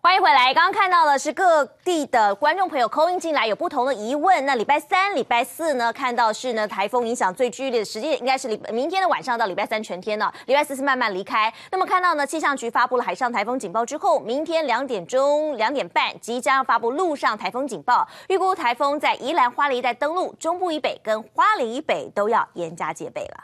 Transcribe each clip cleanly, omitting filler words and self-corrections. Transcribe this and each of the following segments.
欢迎回来。刚刚看到的是各地的观众朋友call in进来，有不同的疑问。那礼拜三、礼拜四呢，看到是呢台风影响最剧烈的时间，应该是明天的晚上到礼拜三全天呢，礼拜四是慢慢离开。那么看到呢，气象局发布了海上台风警报之后，明天2点钟、2点半即将发布陆上台风警报，预估台风在宜兰花莲一带登陆，中部以北跟花莲以北都要严加戒备了。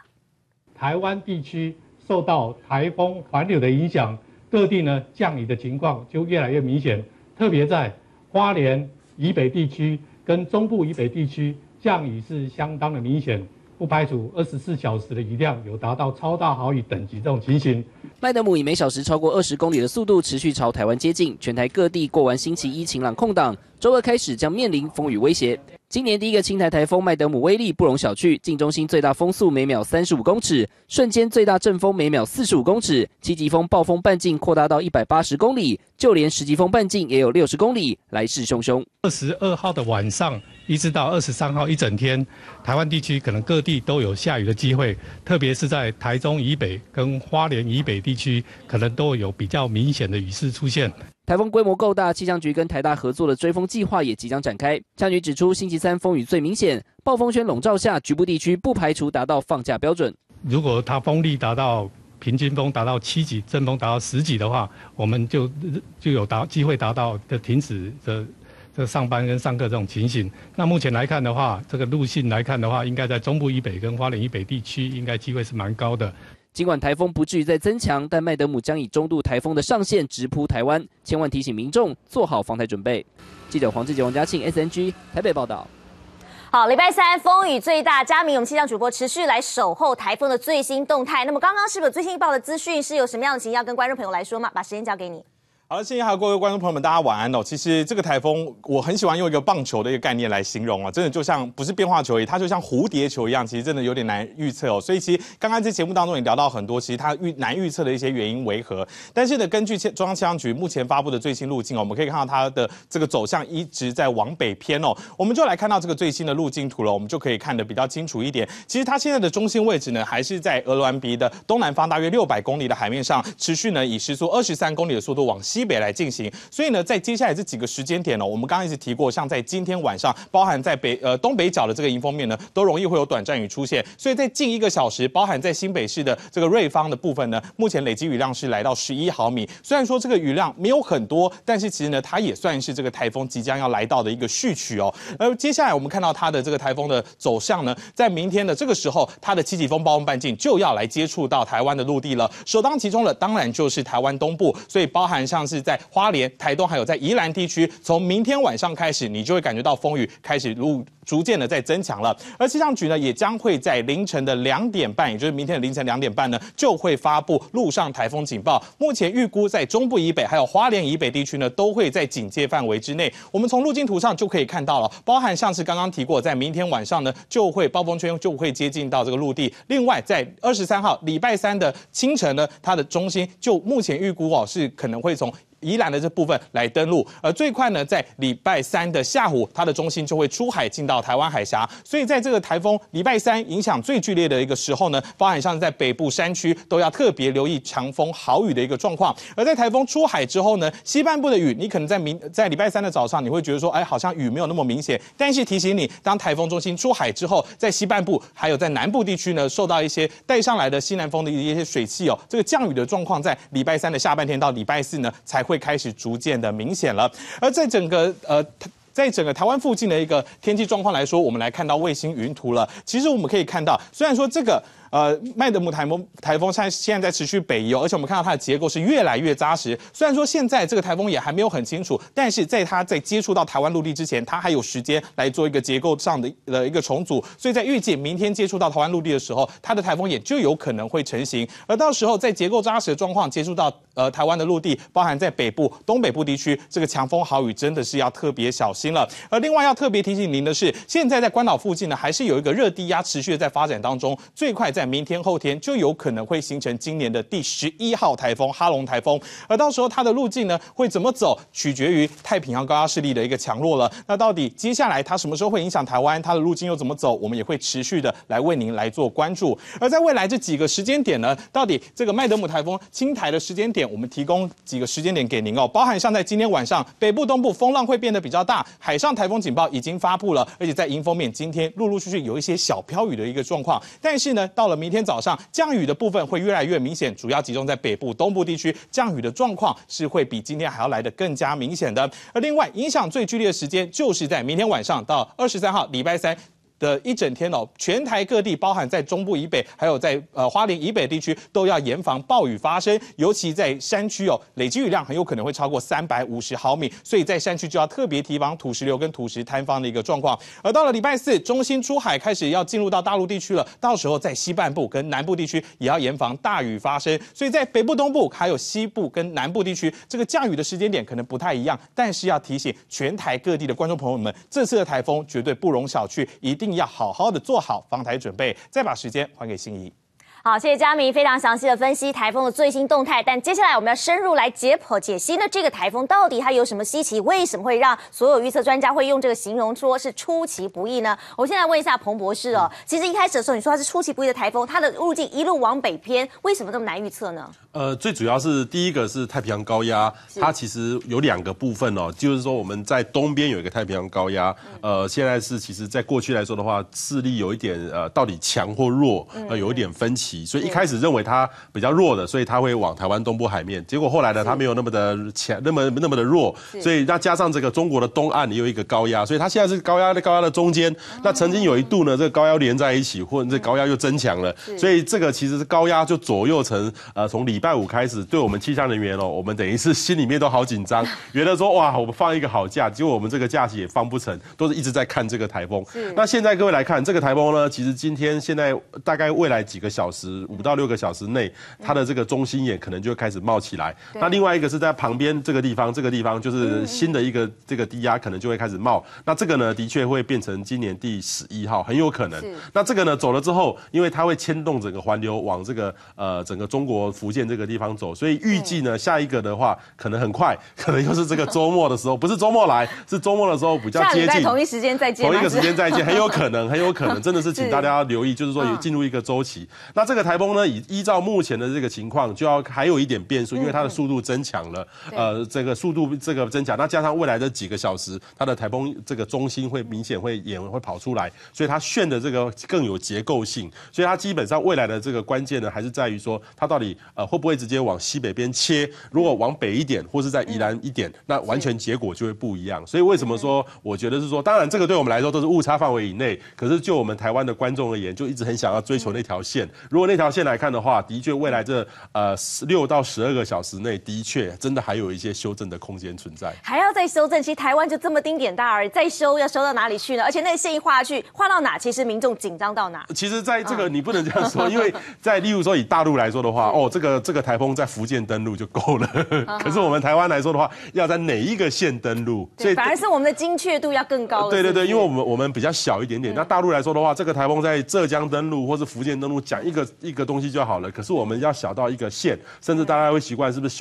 台湾地区受到台风环流的影响。 各地呢降雨的情况就越来越明显，特别在花莲以北地区跟中部以北地区降雨是相当的明显，不排除24小时的雨量有达到超大豪雨等级这种情形。麦德姆以每小时超过20公里的速度持续朝台湾接近，全台各地过完星期一晴朗空档，周二开始将面临风雨威胁。 今年第一个侵台台风麦德姆威力不容小觑，近中心最大风速每秒35公尺，瞬间最大阵风每秒45公尺，7级风暴风半径扩大到180公里，就连10级风半径也有60公里，来势汹汹。22号的晚上一直到23号一整天，台湾地区可能各地都有下雨的机会，特别是在台中以北跟花莲以北地区，可能都有比较明显的雨势出现。 台风规模够大，气象局跟台大合作的追风计划也即将展开。气象局指出，星期三风雨最明显，暴风圈笼罩下，局部地区不排除达到放假标准。如果它风力达到平均风达到7级，阵风达到10级的话，我们就有机会达到的停止这上班跟上课这种情形。那目前来看的话，这个路线来看的话，应该在中部以北跟花莲以北地区，应该机会是蛮高的。 尽管台风不至于再增强，但麦德姆将以中度台风的上限直扑台湾，千万提醒民众做好防台准备。记者黄志杰、王嘉庆 ，SNG 台北报道。好，礼拜三风雨最大，嘉明我们气象主播持续来守候台风的最新动态。那么刚刚是不是有最新一报的资讯？是有什么样的情形要跟观众朋友来说吗？把时间交给你。 好了，谢谢还有各位观众朋友们，大家晚安哦。其实这个台风，我很喜欢用一个棒球的一个概念来形容啊，真的就像不是变化球而已，它就像蝴蝶球一样，其实真的有点难预测哦。所以其实刚刚在节目当中也聊到很多，其实它难预测的一些原因为何。但是呢，根据中央气象局目前发布的最新路径哦，我们可以看到它的这个走向一直在往北偏哦。我们就来看到这个最新的路径图了，我们就可以看得比较清楚一点。其实它现在的中心位置呢，还是在鹅銮鼻的东南方大约600公里的海面上，持续呢以时速23公里的速度往西北来进行。 所以呢，在接下来这几个时间点呢，我们刚刚一直提过，像在今天晚上，包含在东北角的这个迎风面呢，都容易会有短暂雨出现。所以在近1个小时，包含在新北市的这个瑞芳的部分呢，目前累积雨量是来到11毫米。虽然说这个雨量没有很多，但是其实呢，它也算是这个台风即将要来到的一个序曲哦。而接下来我们看到它的这个台风的走向呢，在明天的这个时候，它的7级风暴风半径就要来接触到台湾的陆地了。首当其冲的当然就是台湾东部，所以包含像是在花莲、台东还有在宜兰地区，从明天晚上开始，你就会感觉到风雨开始逐渐的在增强了。而气象局呢，也将会在凌晨的2点半，也就是明天的凌晨2点半呢，就会发布陆上台风警报。目前预估在中部以北还有花莲以北地区呢，都会在警戒范围之内。我们从路径图上就可以看到了，包含像是刚刚提过，在明天晚上呢，暴风圈就会接近到这个陆地。另外，在23号礼拜三的清晨呢，它的中心就目前预估哦，是可能会从 宜兰的这部分来登陆，最快呢，在礼拜三的下午，它的中心就会出海进到台湾海峡。所以在这个台风礼拜三影响最剧烈的一个时候呢，包含像在北部山区都要特别留意强风豪雨的一个状况。而在台风出海之后呢，西半部的雨，你可能在礼拜三的早上，你会觉得说，哎，好像雨没有那么明显。但是提醒你，当台风中心出海之后，在西半部还有在南部地区呢，受到一些带上来的西南风的一些水汽哦，这个降雨的状况在礼拜三的下半天到礼拜四呢，才会开始逐渐的明显了。而在整个台湾附近的一个天气状况来说，我们来看到卫星云图了。其实我们可以看到，虽然说这个麦德姆台风现在在持续北移哦，而且我们看到它的结构是越来越扎实。虽然说现在这个台风也还没有很清楚，但是在它在接触到台湾陆地之前，它还有时间来做一个结构上的一个重组。所以在预计明天接触到台湾陆地的时候，它的台风眼就有可能会成型。而到时候在结构扎实的状况接触到台湾的陆地，包含在北部、东北部地区，这个强风豪雨真的是要特别小心了。而另外要特别提醒您的是，现在在关岛附近呢，还是有一个热低压持续的在发展当中，最快在展明天后天就有可能会形成今年的第11号台风哈龙台风，而到时候它的路径呢会怎么走，取决于太平洋高压势力的一个强弱了。那到底接下来它什么时候会影响台湾，它的路径又怎么走，我们也会持续的来为您来做关注。而在未来这几个时间点呢，到底这个麦德姆台风侵台的时间点，我们提供几个时间点给您哦，包含像在今天晚上北部东部风浪会变得比较大，海上台风警报已经发布了，而且在迎风面今天陆陆续续有一些小飘雨的一个状况，但是呢，到了明天早上降雨的部分会越来越明显，主要集中在北部东部地区，降雨的状况是会比今天还要来得更加明显的。而另外影响最剧烈的时间就是在明天晚上到23号礼拜三的一整天哦，全台各地，包含在中部以北，还有在花莲以北地区，都要严防暴雨发生，尤其在山区哦，累积雨量很有可能会超过350毫米，所以在山区就要特别提防土石流跟土石坍方的一个状况。而到了礼拜四，中心出海开始要进入到大陆地区了，到时候在西半部跟南部地区也要严防大雨发生，所以在北部、东部还有西部跟南部地区，这个降雨的时间点可能不太一样，但是要提醒全台各地的观众朋友们，这次的台风绝对不容小觑，一定要好好的做好防台准备。再把时间还给心怡。好，谢谢嘉明非常详细的分析台风的最新动态。但接下来我们要深入来解剖解析呢，这个台风到底它有什么稀奇？为什么会让所有预测专家会用这个形容说是出其不意呢？我现在问一下彭博士哦，其实一开始的时候你说它是出其不意的台风，它的路径一路往北偏，为什么这么难预测呢？最主要是第一个是太平洋高压，它其实有2个部分哦，就是说我们在东边有一个太平洋高压，现在是其实在过去来说的话，势力有一点到底强或弱，有一点分歧，所以一开始认为它比较弱的，所以它会往台湾东部海面，结果后来呢，它没有那么的强，那么的弱，所以再加上这个中国的东岸也有一个高压，所以它现在是高压的中间。那曾经有一度呢，这个高压连在一起，或者这高压又增强了，所以这个其实是高压就左右成从礼拜5开始，对我们气象人员哦，我们等于是心里面都好紧张，觉得说哇，我们放一个好假，结果我们这个假期也放不成，都是一直在看这个台风。那现在各位来看这个台风呢，其实今天现在大概未来几个小时，5到6个小时内，它的这个中心眼可能就会开始冒起来。那另外一个是在旁边这个地方就是新的一个这个低压可能就会开始冒。那这个呢，的确会变成今年第11号，很有可能。那这个呢走了之后，因为它会牵动整个环流往这个整个中国福建这个地方走，所以预计呢下一个的话可能很快，可能又是这个周末的时候，不是周末来，是周末的时候比较接近。同一时间再见。同一个时间再见，很有可能，真的是请大家要留意，就是说也进入一个周期。那这个台风呢，依照目前的这个情况，就要还有一点变数，因为它的速度增强了，这个速度这个增强，那加上未来的几个小时，它的台风这个中心会明显会跑出来，所以它旋的这个更有结构性，所以它基本上未来的这个关键呢，还是在于说它到底会不会直接往西北边切，如果往北一点，或是在宜兰一点，那完全结果就会不一样。所以为什么说，我觉得是说，当然这个对我们来说都是误差范围以内，可是就我们台湾的观众而言，就一直很想要追求那条线。如果那条线来看的话，的确未来这6到12个小时内，的确真的还有一些修正的空间存在，还要再修正。其实台湾就这么丁点大而已，再修要修到哪里去呢？而且那个线一画下去，画到哪，其实民众紧张到哪。其实，在这个你不能这样说，因为在例如说以大陆来说的话，这个台风在福建登陆就够了。可是我们台湾来说的话，要在哪一个县登陆，所以反而是我们的精确度要更高了。对，因为我们比较小一点点。那大陆来说的话，这个台风在浙江登陆或是福建登陆，讲一个东西就好了。可是我们要小到一个县，甚至大家会习惯是不是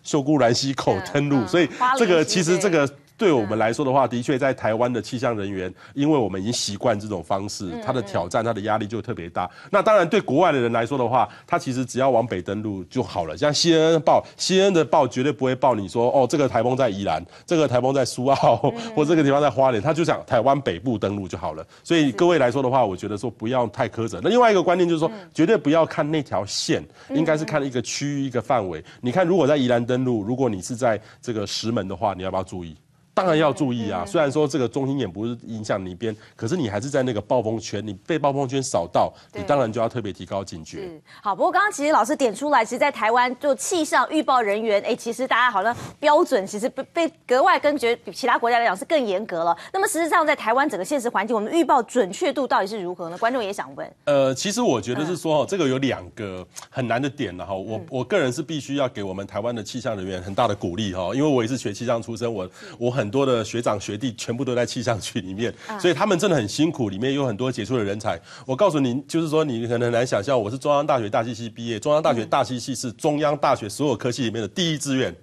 秀姑峦溪口登陆，所以这个其实这个。对我们来说的话，的确在台湾的气象人员，因为我们已经习惯这种方式，它的挑战、它的压力就特别大。那当然对国外的人来说的话，他其实只要往北登陆就好了。像 CNN 的报绝对不会报你说这个台风在宜兰，这个台风在苏澳，或这个地方在花莲，他就讲台湾北部登陆就好了。所以各位来说的话，我觉得说不要太苛责。那另外一个观念就是说，绝对不要看那条线，应该是看一个区域、一个范围。你看，如果在宜兰登陆，如果你是在这个石门的话，你要不要注意？当然要注意啊！虽然说这个中心眼不是影响你边，可是你还是在那个暴风圈，你被暴风圈扫到，你当然就要特别提高警觉。好，不过刚刚其实老师点出来，其实，在台湾就气象预报人员，其实大家好像标准其实被格外跟比其他国家来讲是更严格了。那么实际上在台湾整个现实环境，我们预报准确度到底是如何呢？观众也想问。其实我觉得是说，这个有2个很难的点了哈。我个人是必须要给我们台湾的气象人员很大的鼓励哈，因为我也是学气象出身，我很多的学长学弟全部都在气象局里面，所以他们真的很辛苦，里面有很多杰出的人才。我告诉您，就是说你可能很难想象，我是中央大学大气系毕业，中央大学大气系是中央大学所有科系里面的第一志愿。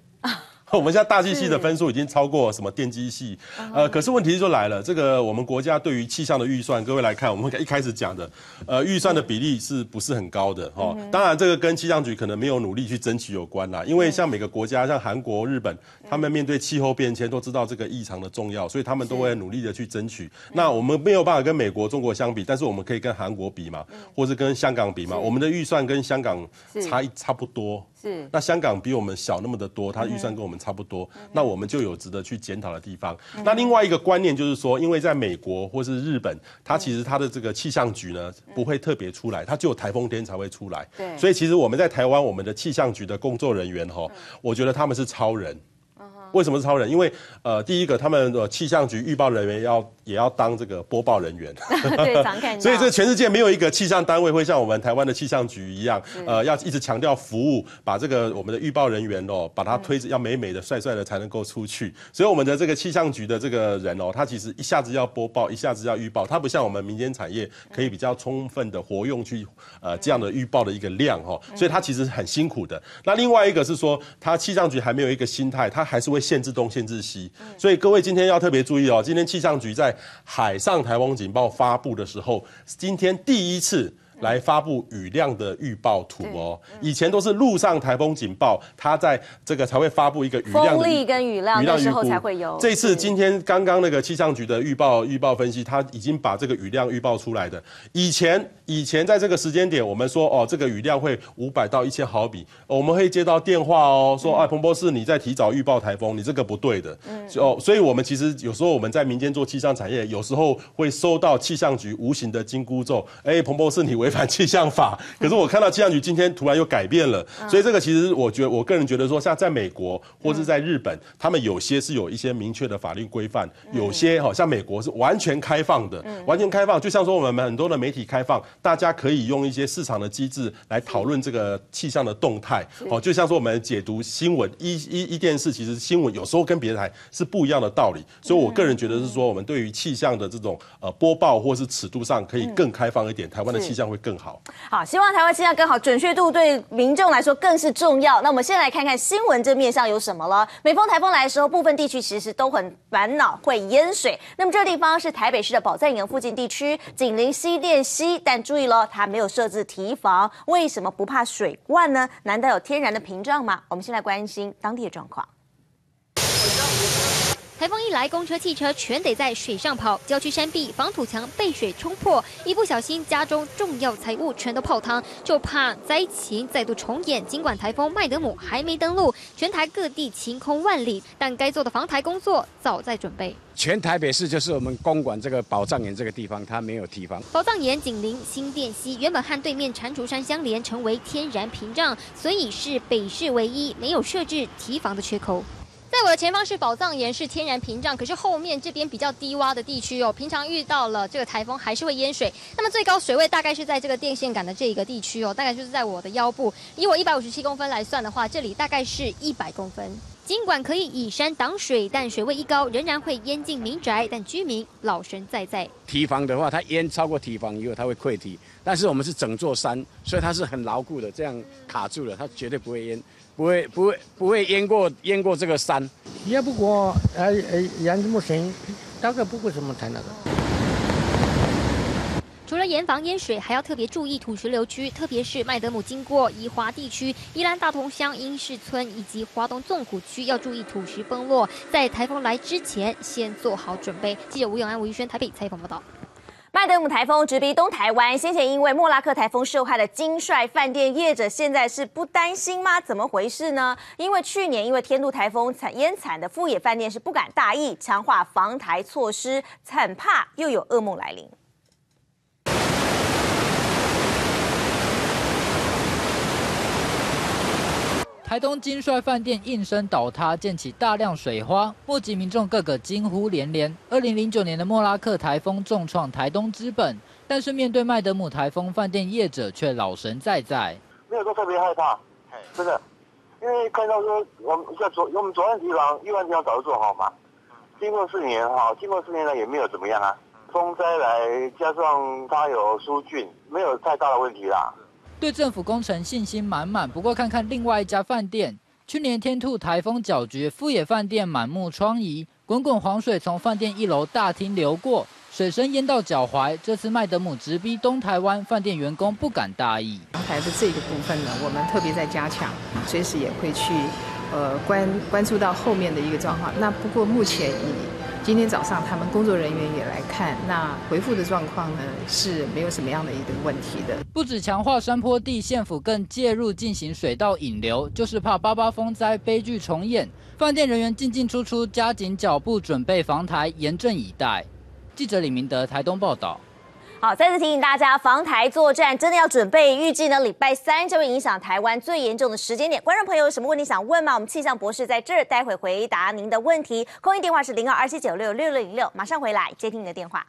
我们现在大气系的分数已经超过什么电机系，可是问题就来了，这个我们国家对于气象的预算，各位来看，我们一开始讲的，预算的比例是不是很高的？当然这个跟气象局可能没有努力去争取有关啦，因为像每个国家，像韩国、日本，他们面对气候变迁都知道这个异常的重要，所以他们都会努力的去争取。那我们没有办法跟美国、中国相比，但是我们可以跟韩国比嘛，或是跟香港比嘛，我们的预算跟香港差不多。是，那香港比我们小那么的多，它预算跟我们差不多，那我们就有值得去检讨的地方。那另外一个观念就是说，因为在美国或是日本，它其实它的这个气象局呢不会特别出来，它只有台风天才会出来。对，所以其实我们在台湾，我们的气象局的工作人员我觉得他们是超人。为什么是超人？因为第一个，他们的气象局预报人员也要当这个播报人员，对，常看到。所以这全世界没有一个气象单位会像我们台湾的气象局一样，要一直强调服务，把这个我们的预报人员把他推着要美美的、帅帅的才能够出去。所以我们的这个气象局的这个人他其实一下子要播报，一下子要预报，他不像我们民间产业可以比较充分的活用去这样的预报的一个量所以他其实很辛苦的。那另外一个是说，他气象局还没有一个心态，他还是会限制东、限制西，所以各位今天要特别注意今天气象局在海上台风警报发布的时候，今天第一次来发布雨量的预报图以前都是陆上台风警报，它在这个才会发布一个雨量的风力跟雨量的时候才会有。这次今天刚刚那个气象局的预报分析，它已经把这个雨量预报出来的。以前在这个时间点，我们说这个雨量会500到1000毫米，我们会接到电话说彭博士你在提早预报台风，你这个不对的。所以我们其实有时候我们在民间做气象产业，有时候会收到气象局无形的金箍咒，彭博士你违反气象法。可是我看到气象局今天突然又改变了，所以这个其实我个人觉得说，像在美国或是在日本，他们有些是有一些明确的法律规范，有些像美国是完全开放的，完全开放，就像说我们很多的媒体开放，大家可以用一些市场的机制来讨论这个气象的动态。就像说我们解读新闻，一电视其实新闻有时候跟别的台是不一样的道理，所以我个人觉得是说，我们对于气象的这种播报或是尺度上可以更开放一点，台湾的气象会更好。好，希望台湾气象更好，准确度对民众来说更是重要。那我们先来看看新闻这面上有什么了。每逢台风来的时候，部分地区其实都很烦恼会淹水。那么这个地方是台北市的宝藏岩附近地区，紧邻西电溪，但注意了，它没有设置堤防，为什么不怕水灌呢？难道有天然的屏障吗？我们先来关心当地的状况。台风一来，公车、汽车全得在水上跑，郊区山壁、防土墙被水冲破，一不小心家中重要财物全都泡汤，就怕灾情再度重演。尽管台风麦德姆还没登陆，全台各地晴空万里，但该做的防台工作早在准备。全台北市就是我们公馆这个宝藏岩这个地方，它没有堤防。宝藏岩紧邻新店溪，原本和对面蟾蜍山相连，成为天然屏障，所以是北市唯一没有设置堤防的缺口。在我的前方是宝藏岩，是天然屏障，可是后面这边比较低洼的地区平常遇到了这个台风还是会淹水。那么最高水位大概是在这个电线杆的这个地区大概就是在我的腰部。以我157公分来算的话，这里大概是100公分。尽管可以以山挡水，但水位一高，仍然会淹进民宅，但居民老神在在。堤防的话，它淹超过堤防以后，它会溃堤，但是我们是整座山，所以它是很牢固的，这样卡住了，它绝对不会淹。不会淹过这个山，也不过淹这么深，大概不会什么太那个。除了严防淹水，还要特别注意土石流区，特别是麦德姆经过宜华地区、宜兰大同乡英士村以及华东纵谷区，要注意土石崩落，在台风来之前先做好准备。记者吴永安、吴玉轩台北采访报道。麦德姆台风直逼东台湾，先前因为莫拉克台风受害的金帅饭店业者，现在是不担心吗？怎么回事呢？因为去年因为天度台风淹惨的富野饭店是不敢大意，强化防台措施，很怕又有噩梦来临。台东金帅饭店应声倒塌，溅起大量水花，目击民众个个惊呼连连。2009年的莫拉克台风重创台东资本，但是面对麦德姆台风，饭店业者却老神在在，没有说特别害怕，真的，因为看到说我们昨天地方预案地方早就做好嘛，经过4年哈，经过4年了也没有怎么样啊。风灾来加上它有疏浚，没有太大的问题啦。对政府工程信心满满，不过看看另外一家饭店，去年天兔台风搅局，富野饭店满目疮痍，滚滚黄水从饭店1楼大厅流过，水深淹到脚踝。这次麦德姆直逼东台湾，饭店员工不敢大意。阳台的这个部分呢，我们特别在加强，随时也会去关注到后面的一个状况。那不过目前今天早上他们工作人员也来看，那回复的状况呢是没有什么样的一个问题的。不止强化山坡地，县府更介入进行水道引流，就是怕88风灾悲剧重演。饭店人员进进出出，加紧脚步准备防台，严阵以待。记者李明德台东报道。好，再次提醒大家，防台作战真的要准备。预计呢，礼拜3就会影响台湾最严重的时间点。观众朋友有什么问题想问吗？我们气象博士在这儿，待会回答您的问题。空运电话是0227966606，马上回来接听你的电话。